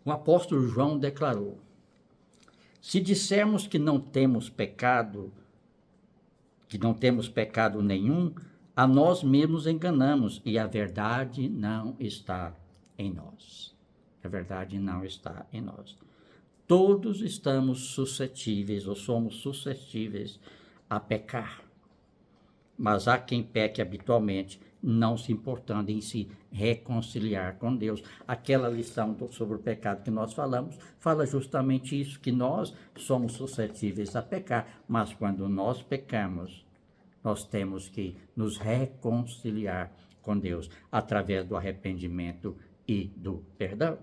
O apóstolo João declarou: se dissermos que não temos pecado nenhum, a nós mesmos enganamos e a verdade não está em nós. A verdade não está em nós. Todos estamos suscetíveis ou somos suscetíveis a pecar. Mas há quem peque habitualmente, não se importando em se reconciliar com Deus. Aquela lição sobre o pecado que nós falamos, fala justamente isso, que nós somos suscetíveis a pecar, mas quando nós pecamos, nós temos que nos reconciliar com Deus, através do arrependimento e do perdão.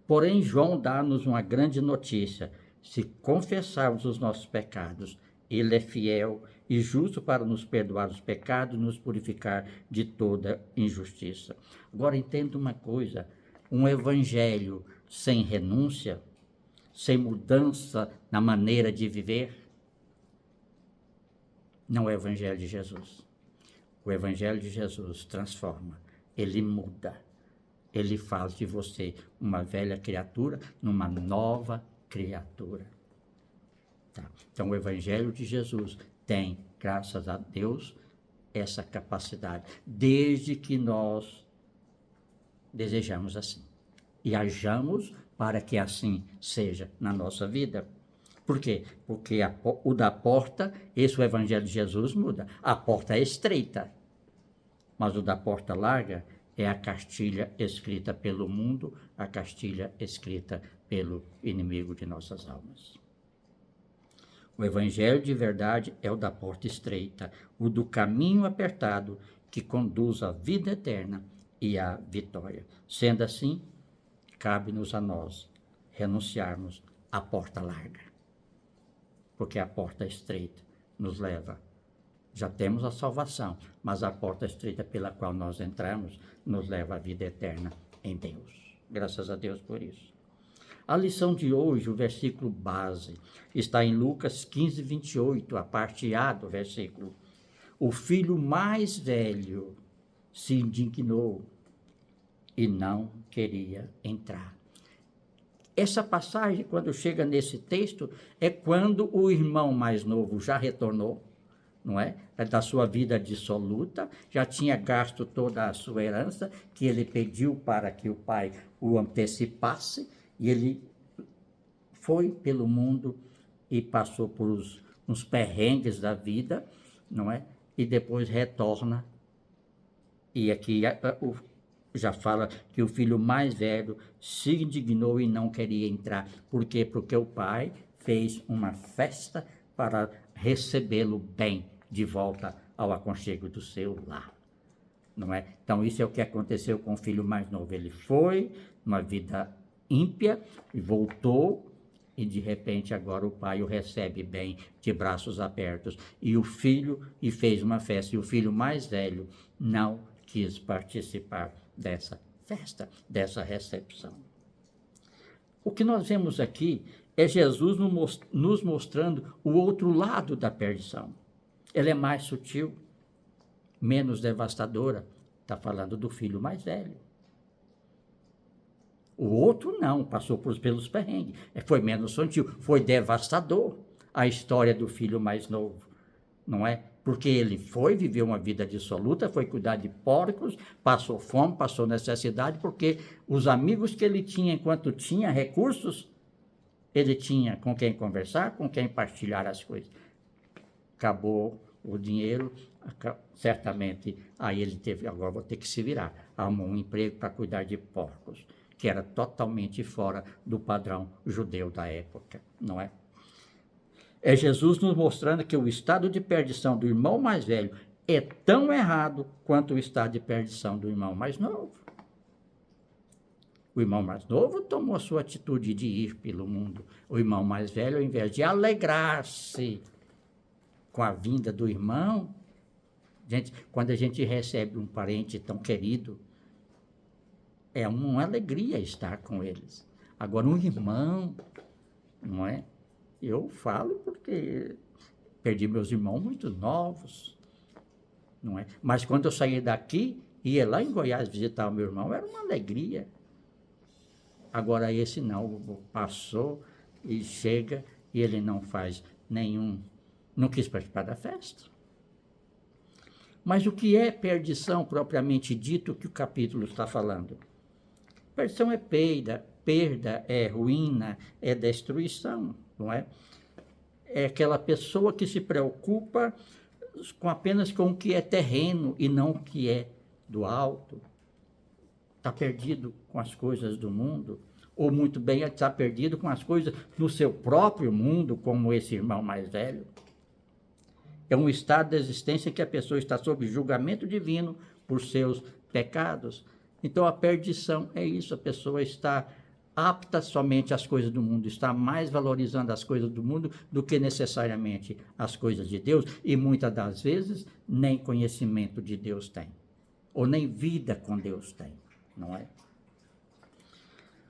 Porém, João dá-nos uma grande notícia: se confessarmos os nossos pecados, Ele é fiel e justo para nos perdoar os pecados e nos purificar de toda injustiça. Agora entenda uma coisa: um evangelho sem renúncia, sem mudança na maneira de viver, não é o evangelho de Jesus. O evangelho de Jesus transforma, ele muda, ele faz de você uma velha criatura numa nova criatura. Tá? Então, o evangelho de Jesus tem, graças a Deus, essa capacidade, desde que nós desejamos assim e hajamos para que assim seja na nossa vida. Por quê? Porque o da porta, esse o evangelho de Jesus muda. A porta é estreita, mas o da porta larga é a cartilha escrita pelo mundo, a cartilha escrita pelo inimigo de nossas almas. O evangelho de verdade é o da porta estreita, o do caminho apertado que conduz à vida eterna e à vitória. Sendo assim, cabe-nos a nós renunciarmos à porta larga, porque a porta estreita nos leva. Já temos a salvação, mas a porta estreita pela qual nós entramos nos leva à vida eterna em Deus. Graças a Deus por isso. A lição de hoje, o versículo base, está em Lucas 15, 28, a parte A do versículo. O filho mais velho se indignou e não queria entrar. Essa passagem, quando chega nesse texto, é quando o irmão mais novo já retornou, não é? Da sua vida dissoluta, já tinha gasto toda a sua herança, que ele pediu para que o pai o antecipasse, e ele foi pelo mundo e passou por uns perrengues da vida, não é? E depois retorna, e aqui já fala que o filho mais velho se indignou e não queria entrar. Por quê? Porque o pai fez uma festa para recebê-lo bem de volta ao aconchego do seu lar, não é? Então isso é o que aconteceu com o filho mais novo. Ele foi uma vida ímpia e voltou, e de repente agora o pai o recebe bem, de braços abertos, e fez uma festa, e o filho mais velho não quis participar dessa festa, dessa recepção. O que nós vemos aqui é Jesus nos mostrando o outro lado da perdição. Ela é mais sutil, menos devastadora. Está falando do filho mais velho. O outro não, passou pelos perrengues. Foi menos sutil, foi devastador a história do filho mais novo, não é? Porque ele viveu uma vida dissoluta, foi cuidar de porcos, passou fome, passou necessidade, porque os amigos que ele tinha enquanto tinha recursos, ele tinha com quem conversar, com quem partilhar as coisas. Acabou o dinheiro, certamente, aí ele agora vou ter que se virar. Arrumou um emprego para cuidar de porcos, que era totalmente fora do padrão judeu da época, não é? É Jesus nos mostrando que o estado de perdição do irmão mais velho é tão errado quanto o estado de perdição do irmão mais novo. O irmão mais novo tomou a sua atitude de ir pelo mundo. O irmão mais velho, ao invés de alegrar-se com a vinda do irmão, quando a gente recebe um parente tão querido, é uma alegria estar com eles. Agora, um irmão, não é? Eu falo porque perdi meus irmãos muito novos, não é? Mas quando eu saí daqui, ia lá em Goiás visitar o meu irmão, era uma alegria. Agora esse não, passou e chega e ele não faz não quis participar da festa. Mas o que é perdição propriamente dito que o capítulo está falando? Perdição é perda é ruína, é destruição, não é? É aquela pessoa que se preocupa apenas com o que é terreno e não o que é do alto. Está perdido com as coisas do mundo, ou muito bem está perdido com as coisas do seu próprio mundo, como esse irmão mais velho. É um estado de existência que a pessoa está sob julgamento divino por seus pecados. Então a perdição é isso, a pessoa está apta somente às coisas do mundo, está mais valorizando as coisas do mundo do que necessariamente as coisas de Deus, e muitas das vezes nem conhecimento de Deus tem, ou nem vida com Deus tem, não é?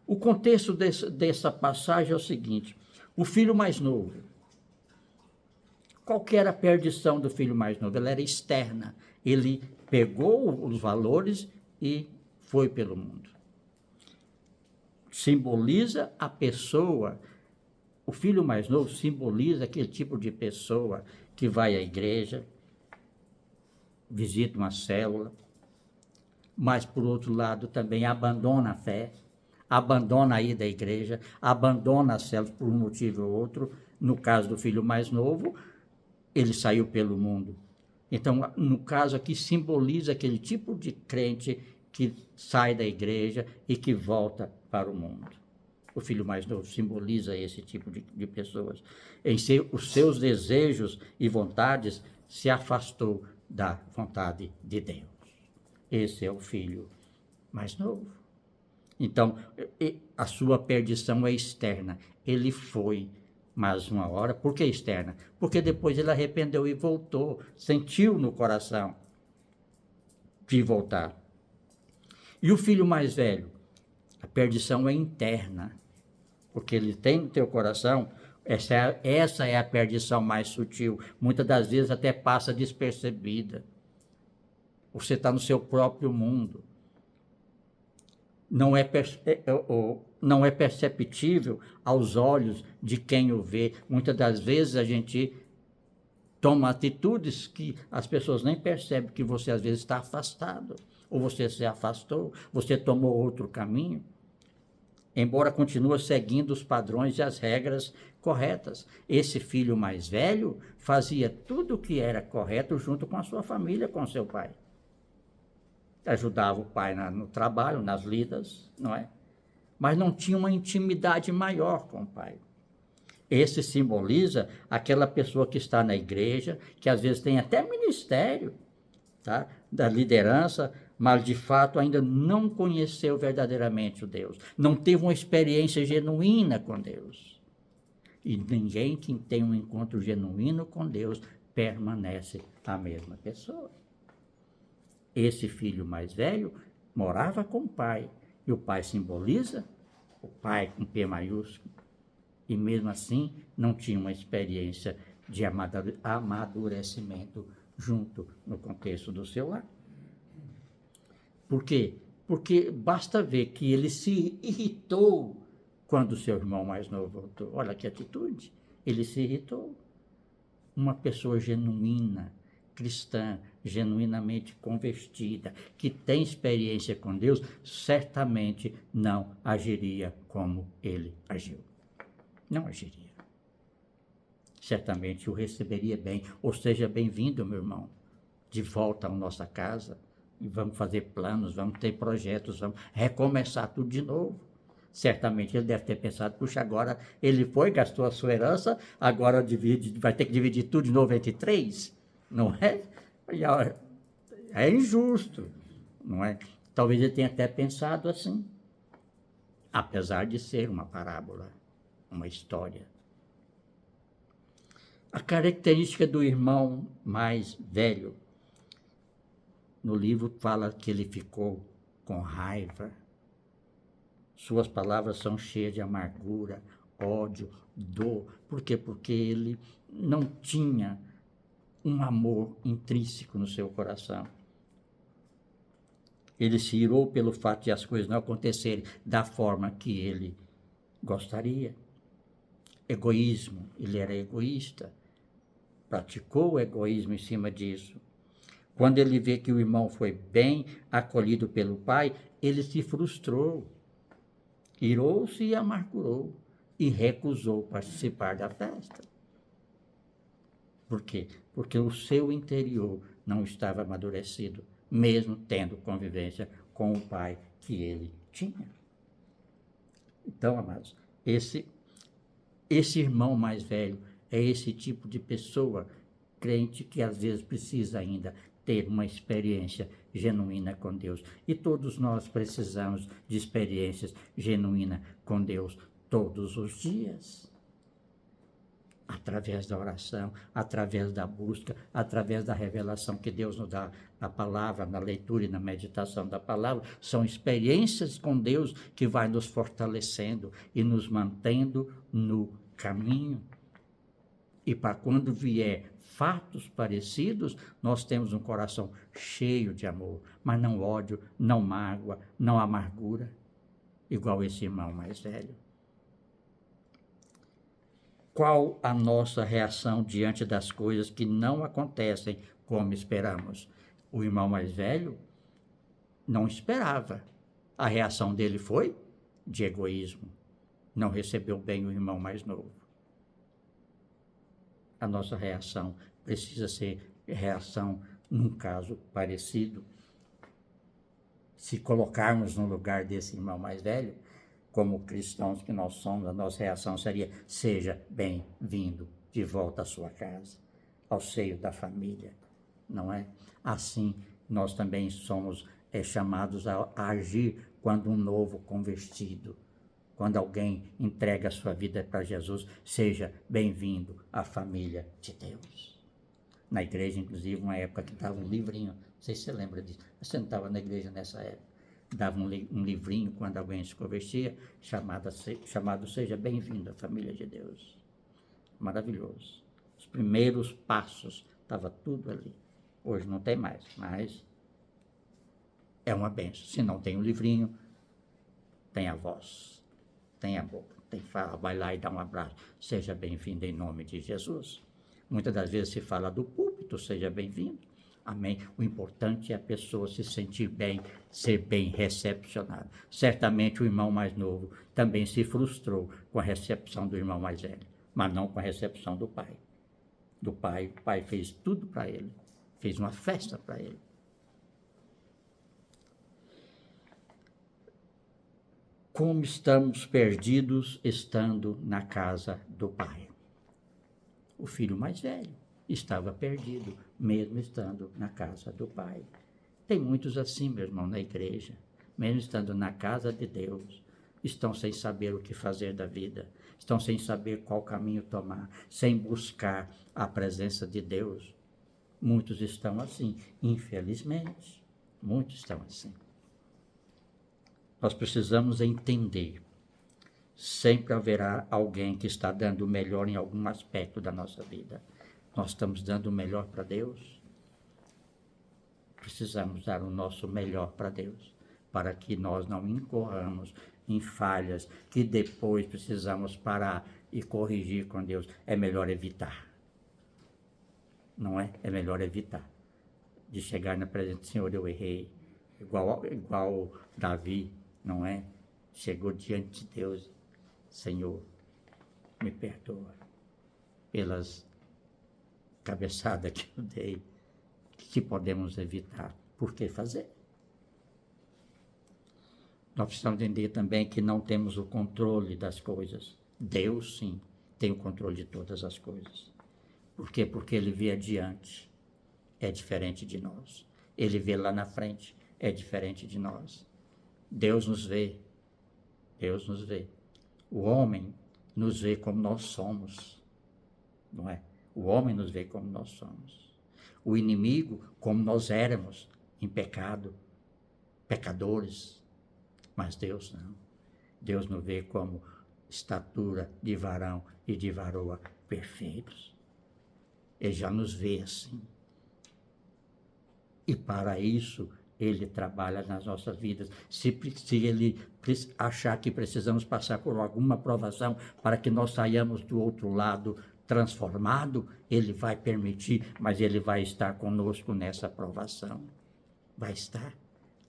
O contexto dessa passagem é o seguinte: o filho mais novo. Qual que era a perdição do filho mais novo? Ela era externa. Ele pegou os valores e foi pelo mundo. Simboliza a pessoa. O filho mais novo simboliza aquele tipo de pessoa que vai à igreja, visita uma célula, mas, por outro lado, também abandona a fé, abandona a ida à igreja, abandona a célula por um motivo ou outro. No caso do filho mais novo, ele saiu pelo mundo. Então, no caso aqui, simboliza aquele tipo de crente que sai da igreja e que volta para o mundo. O filho mais novo simboliza esse tipo de pessoas. Os seus desejos e vontades se afastou da vontade de Deus. Esse é o filho mais novo. Então, a sua perdição é externa. Ele foi mais uma hora. Por que externa? Porque depois ele arrependeu e voltou, sentiu no coração de voltar. E o filho mais velho? A perdição é interna, porque ele tem no teu coração, essa é a perdição mais sutil, muitas das vezes até passa despercebida. Você está no seu próprio mundo. Não é perceptível aos olhos de quem o vê. Muitas das vezes a gente toma atitudes que as pessoas nem percebem que você às vezes está afastado, ou você se afastou, você tomou outro caminho, embora continue seguindo os padrões e as regras corretas. Esse filho mais velho fazia tudo o que era correto junto com a sua família, com seu pai. Ajudava o pai no trabalho, nas lidas, não é? Mas não tinha uma intimidade maior com o pai. Esse simboliza aquela pessoa que está na igreja, que às vezes tem até ministério, tá? Da liderança, mas de fato ainda não conheceu verdadeiramente o Deus. Não teve uma experiência genuína com Deus. E ninguém que tem um encontro genuíno com Deus permanece a mesma pessoa. Esse filho mais velho morava com o pai, e o pai simboliza o pai com P maiúsculo, e mesmo assim não tinha uma experiência de amadurecimento junto no contexto do seu lar. Por quê? Porque basta ver que ele se irritou quando o seu irmão mais novo voltou. Olha que atitude, ele se irritou. Uma pessoa genuína, cristã, genuinamente convertida, que tem experiência com Deus, certamente não agiria como ele agiu. Não agiria. Certamente o receberia bem, ou seja, bem-vindo, meu irmão, de volta à nossa casa, e vamos fazer planos, vamos ter projetos, vamos recomeçar tudo de novo. Certamente ele deve ter pensado, puxa, agora ele foi, gastou a sua herança, agora vai ter que dividir tudo de novo entre 3, não é? É injusto, não é? Talvez ele tenha até pensado assim, apesar de ser uma parábola, uma história. A característica do irmão mais velho, no livro fala que ele ficou com raiva. Suas palavras são cheias de amargura, ódio, dor. Por quê? Porque ele não tinha um amor intrínseco no seu coração. Ele se irou pelo fato de as coisas não acontecerem da forma que ele gostaria. Egoísmo, ele era egoísta, praticou o egoísmo em cima disso. Quando ele vê que o irmão foi bem acolhido pelo pai, ele se frustrou, irou-se e amargurou e recusou participar da festa. Por quê? Porque o seu interior não estava amadurecido, mesmo tendo convivência com o pai que ele tinha. Então, amados, esse irmão mais velho é esse tipo de pessoa crente que às vezes precisa ainda ter uma experiência genuína com Deus. E todos nós precisamos de experiências genuínas com Deus todos os dias. Através da oração, através da busca, através da revelação que Deus nos dá na palavra, na leitura e na meditação da palavra. São experiências com Deus que vai nos fortalecendo e nos mantendo no caminho. E para quando vier fatos parecidos, nós temos um coração cheio de amor, mas não ódio, não mágoa, não amargura, igual esse irmão mais velho. Qual a nossa reação diante das coisas que não acontecem como esperamos? O irmão mais velho não esperava. A reação dele foi de egoísmo. Não recebeu bem o irmão mais novo. A nossa reação precisa ser reação num caso parecido. Se colocarmos no lugar desse irmão mais velho, como cristãos que nós somos, a nossa reação seria: seja bem-vindo de volta à sua casa, ao seio da família, não é? Assim, nós também somos chamados a agir quando um novo convertido, quando alguém entrega a sua vida para Jesus, seja bem-vindo à família de Deus. Na igreja, inclusive, uma época que dava um livrinho, não sei se você lembra disso, você não estava na igreja nessa época, dava um livrinho quando alguém se convertia, chamado Seja Bem-vindo à Família de Deus. Maravilhoso. Os primeiros passos, estava tudo ali. Hoje não tem mais, mas é uma bênção. Se não tem o livrinho, tem a voz, tem a boca, tem fala, vai lá e dá um abraço. Seja bem-vindo em nome de Jesus. Muitas das vezes se fala do púlpito, seja bem-vindo. Amém? O importante é a pessoa se sentir bem, ser bem recepcionada. Certamente o irmão mais novo também se frustrou com a recepção do irmão mais velho, mas não com a recepção do pai. O pai fez tudo para ele, fez uma festa para ele. Como estamos perdidos estando na casa do pai. O filho mais velho estava perdido, mesmo estando na casa do pai. Tem muitos assim, meu irmão, na igreja, mesmo estando na casa de Deus, estão sem saber o que fazer da vida, estão sem saber qual caminho tomar, sem buscar a presença de Deus. Muitos estão assim, infelizmente, muitos estão assim. Nós precisamos entender, sempre haverá alguém que está dando o melhor em algum aspecto da nossa vida. Nós estamos dando o melhor para Deus? Precisamos dar o nosso melhor para Deus, para que nós não incorramos em falhas que depois precisamos parar e corrigir com Deus. É melhor evitar. Não é? É melhor evitar. De chegar na presença do Senhor, eu errei. Igual Davi, não é? Chegou diante de Deus: Senhor, me perdoa pelas cabeçada que eu dei, que podemos evitar. Por que fazer? Nós precisamos entender também que não temos o controle das coisas. Deus, sim, tem o controle de todas as coisas. Por quê? Porque Ele vê adiante. É diferente de nós. Ele vê lá na frente. É diferente de nós. Deus nos vê. Deus nos vê. O homem nos vê como nós somos. Não é? O homem nos vê como nós somos. O inimigo como nós éramos, em pecado, pecadores. Mas Deus não. Deus nos vê como estatura de varão e de varoa perfeitos. Ele já nos vê assim. E para isso, Ele trabalha nas nossas vidas. Se ele achar que precisamos passar por alguma provação para que nós saiamos do outro lado transformado, ele vai permitir, mas ele vai estar conosco nessa provação. Vai estar.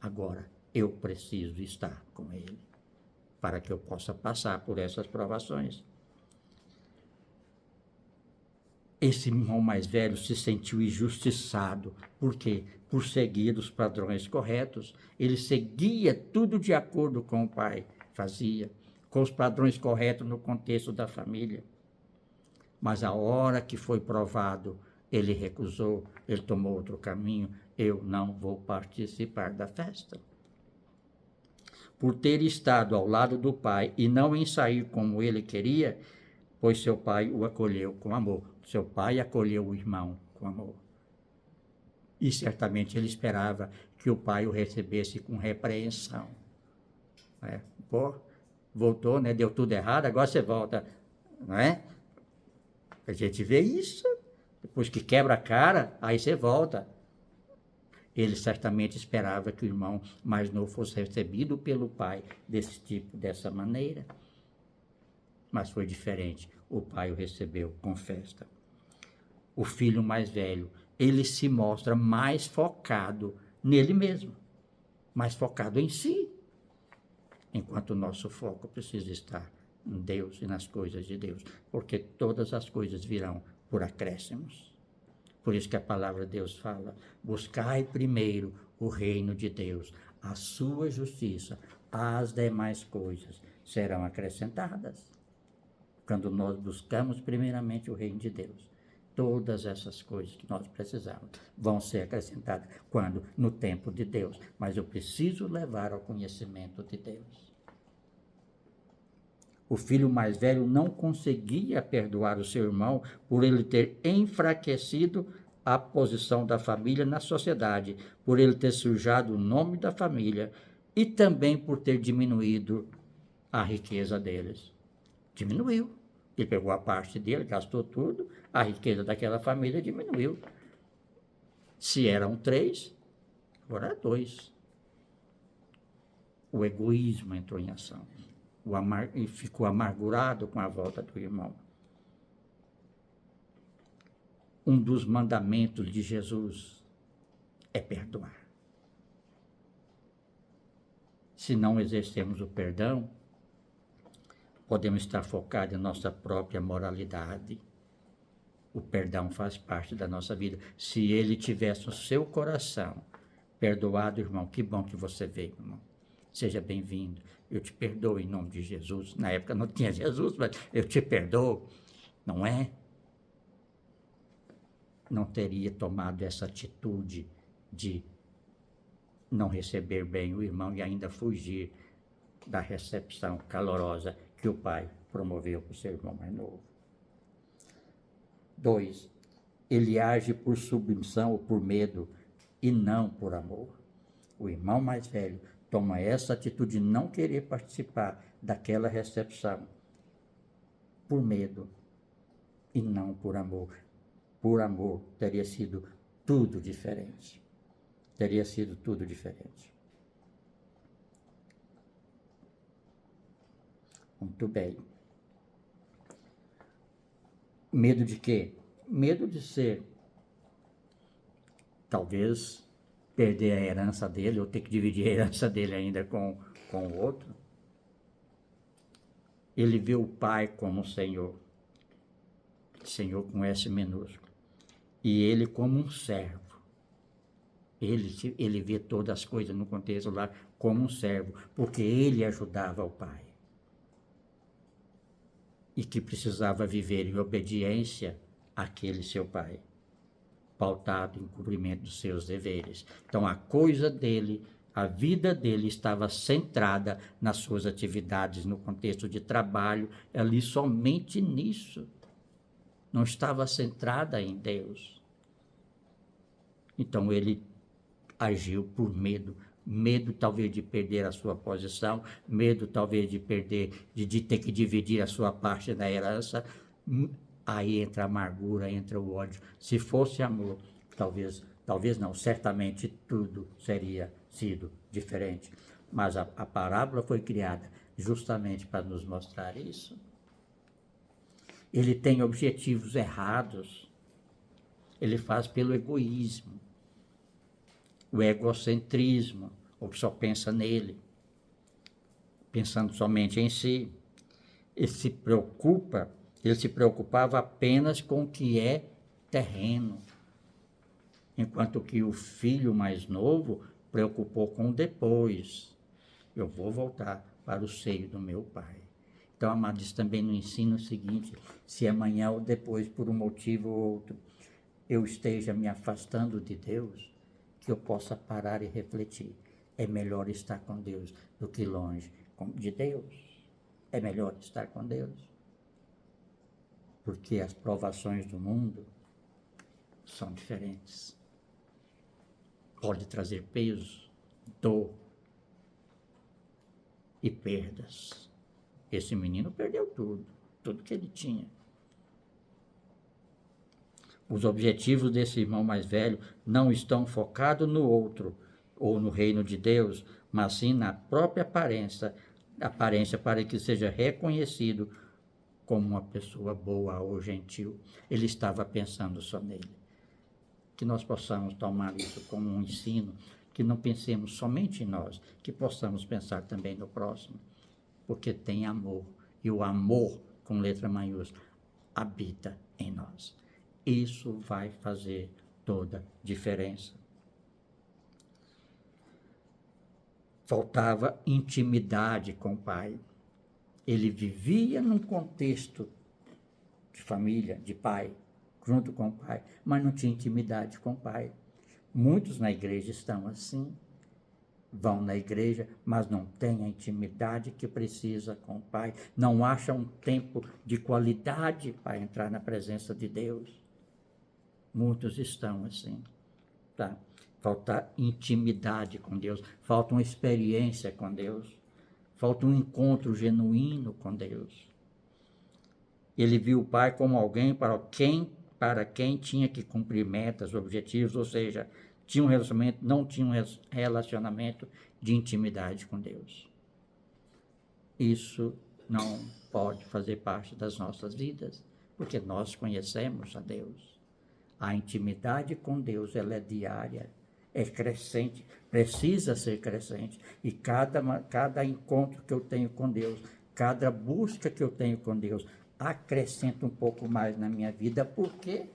Agora, eu preciso estar com ele para que eu possa passar por essas provações. Esse irmão mais velho se sentiu injustiçado. Por quê? Por seguir os padrões corretos. Ele seguia tudo de acordo com o pai fazia, com os padrões corretos no contexto da família. Mas a hora que foi provado, ele recusou, ele tomou outro caminho. Eu não vou participar da festa. Por ter estado ao lado do pai e não em sair como ele queria, pois seu pai o acolheu com amor. Seu pai acolheu o irmão com amor. E certamente ele esperava que o pai o recebesse com repreensão. Pô, voltou, né? Deu tudo errado, agora você volta. Não é? A gente vê isso. Depois que quebra a cara, aí você volta. Ele certamente esperava que o irmão mais novo fosse recebido pelo pai dessa maneira. Mas foi diferente. O pai o recebeu com festa. O filho mais velho, ele se mostra mais focado nele mesmo, mais focado em si, enquanto o nosso foco precisa estar em Deus e nas coisas de Deus, porque todas as coisas virão por acréscimos. Por isso que a palavra de Deus fala: buscai primeiro o reino de Deus, a sua justiça, as demais coisas serão acrescentadas. Quando nós buscamos primeiramente o reino de Deus, todas essas coisas que nós precisamos vão ser acrescentadas. Quando? No tempo de Deus. Mas eu preciso levar ao conhecimento de Deus. O filho mais velho não conseguia perdoar o seu irmão por ele ter enfraquecido a posição da família na sociedade, por ele ter sujado o nome da família e também por ter diminuído a riqueza deles. Diminuiu. Ele pegou a parte dele, gastou tudo, a riqueza daquela família diminuiu. Se eram 3, agora é 2. O egoísmo entrou em ação. E ficou amargurado com a volta do irmão. Um dos mandamentos de Jesus é perdoar. Se não exercemos o perdão, podemos estar focados em nossa própria moralidade. O perdão faz parte da nossa vida. Se ele tivesse no seu coração perdoado, irmão, que bom que você veio, irmão. Seja bem-vindo. Eu te perdoo em nome de Jesus. Na época não tinha Jesus, mas eu te perdoo. Não é? Não teria tomado essa atitude de não receber bem o irmão e ainda fugir da recepção calorosa que o pai promoveu para o seu irmão mais novo. 2. Ele age por submissão ou por medo e não por amor. O irmão mais velho toma essa atitude de não querer participar daquela recepção por medo e não por amor. Por amor teria sido tudo diferente. Teria sido tudo diferente. Muito bem. Medo de quê? Medo de ser, talvez, perder a herança dele, ou ter que dividir a herança dele ainda com o outro. Ele vê o pai como Senhor. Senhor com S minúsculo. E ele como um servo. Ele vê todas as coisas no contexto lá como um servo, porque ele ajudava o pai. E que precisava viver em obediência àquele seu pai, pautado em cumprimento dos seus deveres. Então a coisa dele, a vida dele estava centrada nas suas atividades, no contexto de trabalho, ali somente nisso. Não estava centrada em Deus. Então ele agiu por medo. Medo talvez de perder a sua posição, medo talvez de perder, de ter que dividir a sua parte da herança. Aí entra a amargura, entra o ódio. Se fosse amor, talvez Talvez não, certamente tudo seria sido diferente. Mas a parábola foi criada justamente para nos mostrar isso. Ele tem objetivos errados. Ele faz pelo egoísmo, o egocentrismo, o que só pensa nele, pensando somente em si. Ele se preocupava apenas com o que é terreno, enquanto que o filho mais novo preocupou com o depois. Eu vou voltar para o seio do meu pai. Então, amados, também nos ensina o seguinte: se amanhã ou depois, por um motivo ou outro, eu esteja me afastando de Deus, que eu possa parar e refletir. É melhor estar com Deus do que longe de Deus. É melhor estar com Deus. Porque as provações do mundo são diferentes. Pode trazer peso, dor e perdas. Esse menino perdeu tudo que ele tinha. Os objetivos desse irmão mais velho não estão focados no outro ou no reino de Deus, mas sim na própria aparência para que seja reconhecido como uma pessoa boa ou gentil. Ele estava pensando só nele. Que nós possamos tomar isso como um ensino, que não pensemos somente em nós, que possamos pensar também no próximo, porque tem amor, e o amor, com letra maiúscula, habita em nós. Isso vai fazer toda diferença. Faltava intimidade com o pai. Ele vivia num contexto de família, de pai, junto com o pai, mas não tinha intimidade com o pai. Muitos na igreja estão assim, vão na igreja, mas não têm a intimidade que precisa com o pai, não acham um tempo de qualidade para entrar na presença de Deus. Muitos estão assim, tá? Falta intimidade com Deus, falta uma experiência com Deus, falta um encontro genuíno com Deus. Ele viu o pai como alguém para quem tinha que cumprir metas, objetivos, ou seja, tinha um relacionamento, não tinha um relacionamento de intimidade com Deus. Isso não pode fazer parte das nossas vidas, porque nós conhecemos a Deus. A intimidade com Deus, ela é diária, é crescente, precisa ser crescente. E cada encontro que eu tenho com Deus, cada busca que eu tenho com Deus, acrescenta um pouco mais na minha vida. Por quê?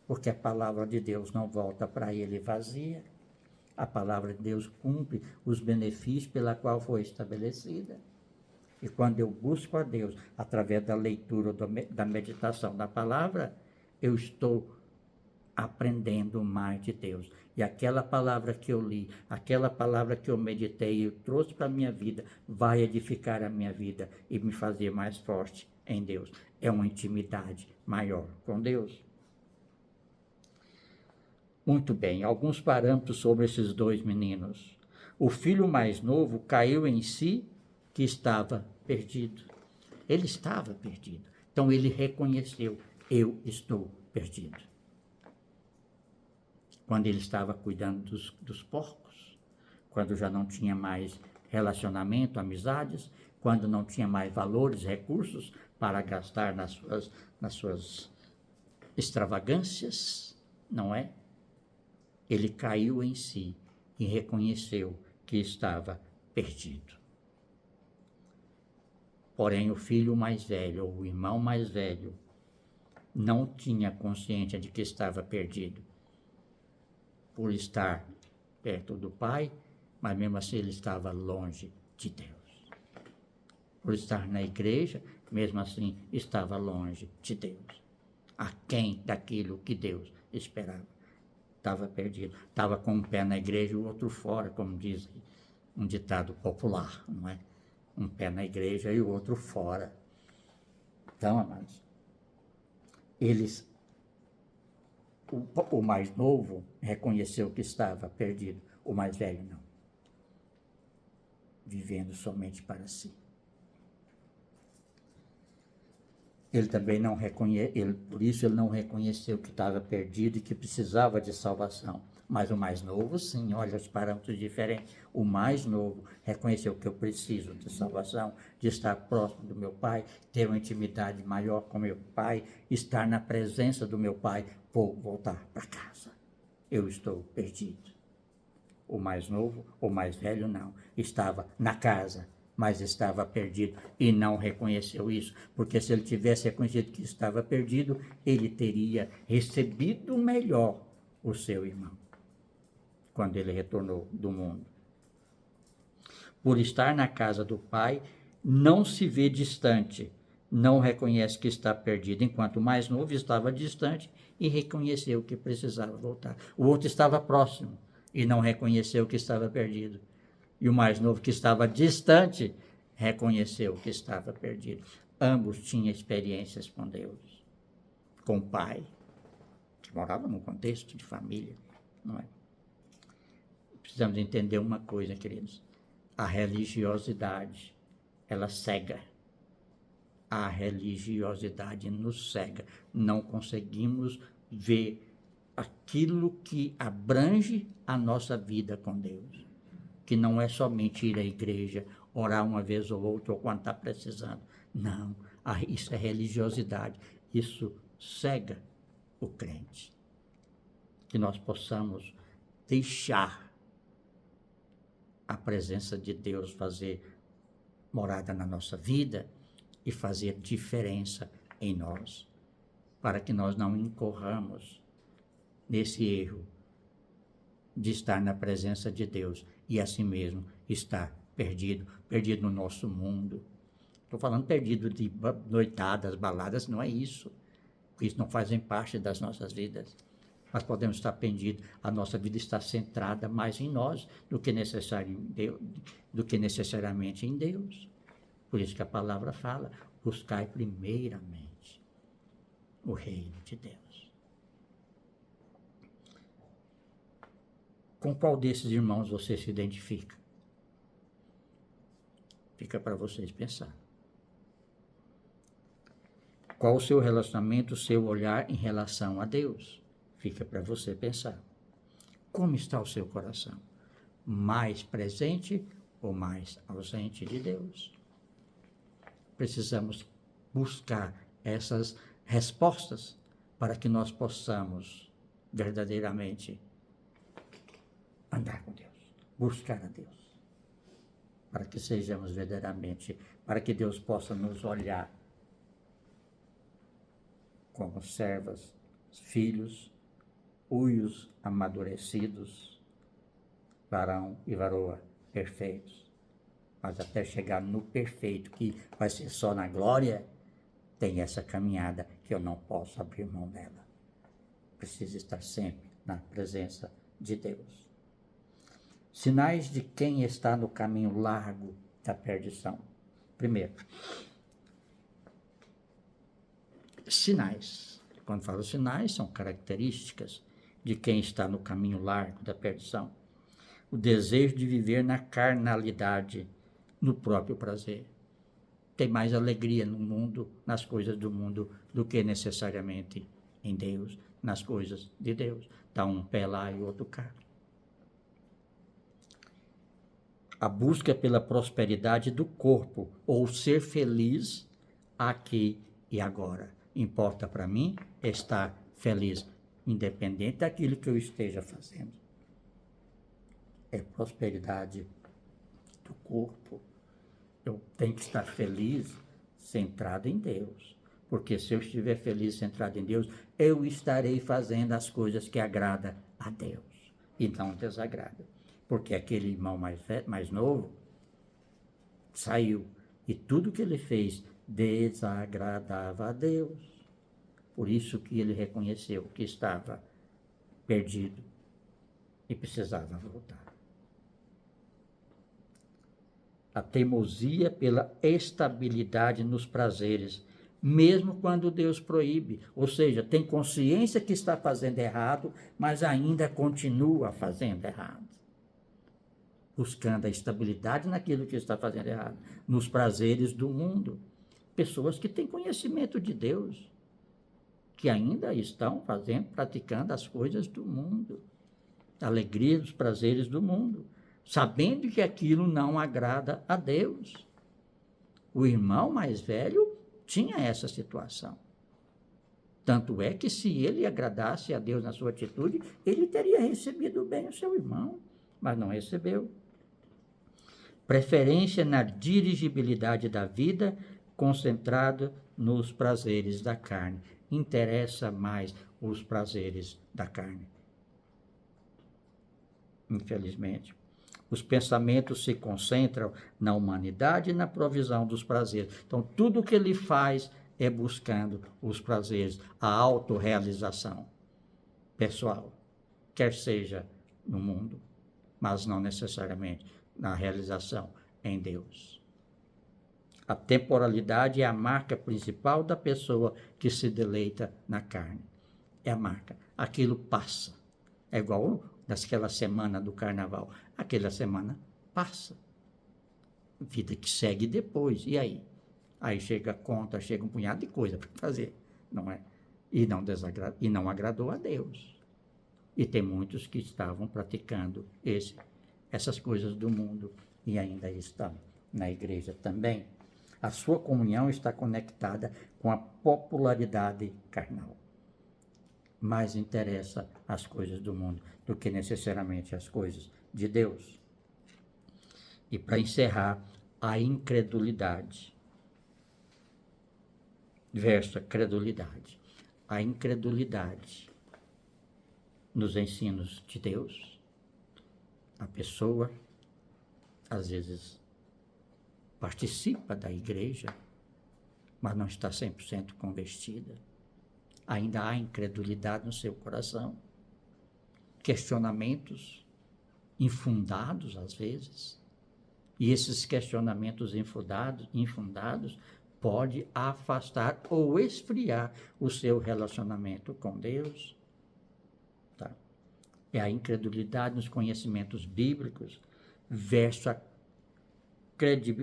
Porque a palavra de Deus não volta para ele vazia. A palavra de Deus cumpre os benefícios pela qual foi estabelecida. E quando eu busco a Deus, através da leitura, da meditação da palavra, eu estou aprendendo mais de Deus. E aquela palavra que eu li, aquela palavra que eu meditei, eu trouxe para a minha vida, vai edificar a minha vida e me fazer mais forte em Deus. É uma intimidade maior com Deus. Muito bem, alguns parâmetros sobre esses dois meninos. O filho mais novo caiu em si que estava perdido. Ele estava perdido. Então ele reconheceu, eu estou perdido. Quando ele estava cuidando dos porcos, quando já não tinha mais relacionamento, amizades, quando não tinha mais valores, recursos para gastar nas suas extravagâncias, não é? Ele caiu em si e reconheceu que estava perdido. Porém, o filho mais velho, ou o irmão mais velho, não tinha consciência de que estava perdido. Por estar perto do pai, mas mesmo assim ele estava longe de Deus. Por estar na igreja, mesmo assim estava longe de Deus. Aquém daquilo que Deus esperava. Estava perdido. Estava com um pé na igreja e o outro fora, como diz um ditado popular, não é? Um pé na igreja e o outro fora. Então, amados, o mais novo reconheceu que estava perdido, o mais velho não. Vivendo somente para si. Ele também por isso ele não reconheceu que estava perdido e que precisava de salvação. Mas o mais novo, sim, olha os parâmetros diferentes. O mais novo reconheceu que eu preciso de salvação, de estar próximo do meu Pai, ter uma intimidade maior com meu Pai, estar na presença do meu Pai. Vou voltar para casa. Eu estou perdido. O mais novo, o mais velho não. Estava na casa, mas estava perdido e não reconheceu isso, porque se ele tivesse reconhecido que estava perdido, ele teria recebido melhor o seu irmão, quando ele retornou do mundo. Por estar na casa do Pai, não se vê distante, não reconhece que está perdido, enquanto o mais novo estava distante e reconheceu que precisava voltar. O outro estava próximo e não reconheceu que estava perdido. E o mais novo, que estava distante, reconheceu que estava perdido. Ambos tinham experiências com Deus, com o Pai, que morava num contexto de família, não é? Precisamos entender uma coisa, queridos. A religiosidade, ela cega. A religiosidade nos cega. Não conseguimos ver aquilo que abrange a nossa vida com Deus. Que não é somente ir à igreja, orar uma vez ou outra, ou quando está precisando. Não, isso é religiosidade. Isso cega o crente. Que nós possamos deixar a presença de Deus fazer morada na nossa vida e fazer diferença em nós, para que nós não incorramos nesse erro de estar na presença de Deus e assim mesmo estar perdido no nosso mundo. Estou falando perdido de noitadas, baladas, não é isso. Isso não fazem parte das nossas vidas. Nós podemos estar perdidos, a nossa vida está centrada mais em nós do que necessariamente em Deus. Por isso que a palavra fala, buscai primeiramente o reino de Deus. Com qual desses irmãos você se identifica? Fica para vocês pensar. Qual o seu relacionamento, o seu olhar em relação a Deus? Fica para você pensar. Como está o seu coração? Mais presente ou mais ausente de Deus? Precisamos buscar essas respostas para que nós possamos verdadeiramente andar com Deus, buscar a Deus, para que sejamos verdadeiramente, para que Deus possa nos olhar como servas, filhos, uios amadurecidos, varão e varoa perfeitos. Mas até chegar no perfeito, que vai ser só na glória, tem essa caminhada que eu não posso abrir mão dela. Preciso estar sempre na presença de Deus. Sinais de quem está no caminho largo da perdição. Primeiro, sinais. Quando falo sinais, são características de quem está no caminho largo da perdição. O desejo de viver na carnalidade, no próprio prazer. Tem mais alegria no mundo, nas coisas do mundo, do que necessariamente em Deus, nas coisas de Deus. Está um pé lá e outro cá. A busca pela prosperidade do corpo, ou ser feliz aqui e agora. Importa para mim estar feliz, independente daquilo que eu esteja fazendo. É prosperidade do corpo. Eu tenho que estar feliz, centrado em Deus. Porque se eu estiver feliz, centrado em Deus, eu estarei fazendo as coisas que agradam a Deus e não desagrada. Porque aquele irmão mais novo saiu e tudo que ele fez desagradava a Deus. Por isso que ele reconheceu que estava perdido e precisava voltar. A teimosia pela estabilidade nos prazeres, mesmo quando Deus proíbe. Ou seja, tem consciência que está fazendo errado, mas ainda continua fazendo errado. Buscando a estabilidade naquilo que está fazendo errado, nos prazeres do mundo. Pessoas que têm conhecimento de Deus, que ainda estão praticando as coisas do mundo. a alegria dos prazeres do mundo, sabendo que aquilo não agrada a Deus. O irmão mais velho tinha essa situação. Tanto é que se ele agradasse a Deus na sua atitude, ele teria recebido bem o seu irmão, mas não recebeu. Preferência na dirigibilidade da vida, concentrado nos prazeres da carne. Interessa mais os prazeres da carne. Infelizmente. Os pensamentos se concentram na humanidade e na provisão dos prazeres. Então, tudo o que ele faz é buscando os prazeres, a autorrealização pessoal, quer seja no mundo, mas não necessariamente na realização em Deus. A temporalidade é a marca principal da pessoa que se deleita na carne. É a marca. Aquilo passa. É igual naquela semana do carnaval. Aquela semana passa. Vida que segue depois. E aí? Aí chega a conta, chega um punhado de coisa para fazer, não é? E não agradou a Deus. E tem muitos que estavam praticando essas coisas do mundo e ainda estão na igreja também. A sua comunhão está conectada com a popularidade carnal. Mais interessa as coisas do mundo do que necessariamente as coisas de Deus. E para encerrar, a incredulidade. Verso a credulidade. A incredulidade nos ensinos de Deus. A pessoa, às vezes, participa da igreja, mas não está 100% convertida. Ainda há incredulidade no seu coração. Questionamentos infundados, às vezes. E esses questionamentos infundados pode afastar ou esfriar o seu relacionamento com Deus. Tá? É a incredulidade nos conhecimentos bíblicos versus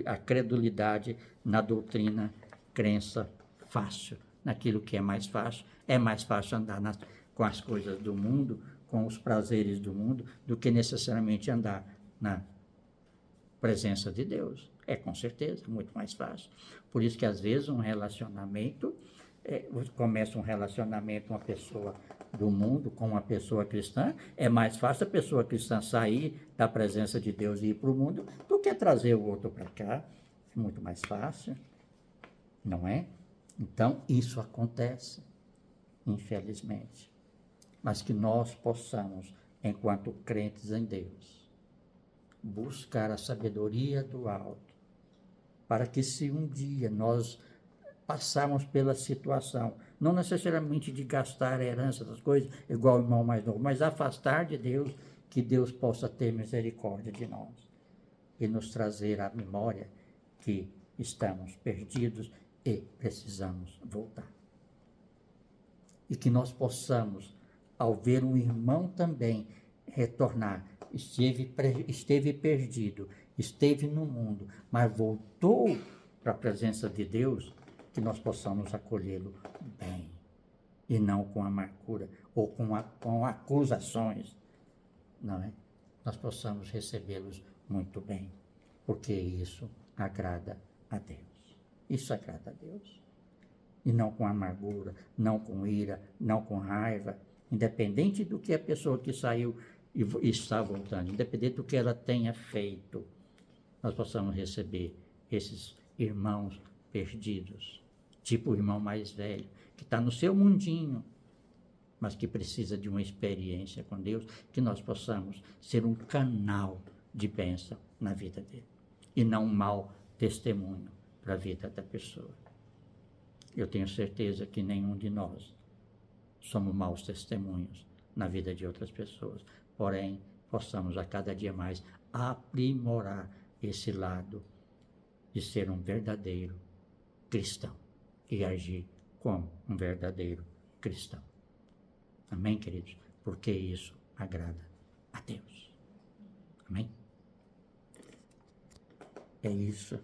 a credulidade na doutrina, crença fácil, naquilo que é mais fácil. É mais fácil andar com as coisas do mundo, com os prazeres do mundo, do que necessariamente andar na presença de Deus. É, com certeza, muito mais fácil. Por isso que, às vezes, um relacionamento, começa um relacionamento uma pessoa do mundo com uma pessoa cristã, é mais fácil a pessoa cristã sair da presença de Deus e ir para o mundo do que trazer o outro para cá. É muito mais fácil, não é? Então, isso acontece, infelizmente. Mas que nós possamos, enquanto crentes em Deus, buscar a sabedoria do alto, para que se um dia nós passarmos pela situação, não necessariamente de gastar a herança das coisas, igual o irmão mais novo, mas afastar de Deus, que Deus possa ter misericórdia de nós e nos trazer à memória que estamos perdidos e precisamos voltar. E que nós possamos, ao ver um irmão também retornar, esteve perdido, esteve no mundo, mas voltou para a presença de Deus, que nós possamos acolhê-lo bem, e não com amargura, ou com acusações, não é? Nós possamos recebê-los muito bem, porque isso agrada a Deus. Isso agrada a Deus. E não com amargura, não com ira, não com raiva, independente do que a pessoa que saiu e está voltando, independente do que ela tenha feito, nós possamos receber esses irmãos perdidos, tipo o irmão mais velho, que está no seu mundinho, mas que precisa de uma experiência com Deus, que nós possamos ser um canal de bênção na vida dele, e não um mau testemunho para a vida da pessoa. Eu tenho certeza que nenhum de nós somos maus testemunhos na vida de outras pessoas, porém, possamos a cada dia mais aprimorar esse lado de ser um verdadeiro cristão e agir como um verdadeiro cristão. Amém, queridos? Porque isso agrada a Deus. Amém? É isso.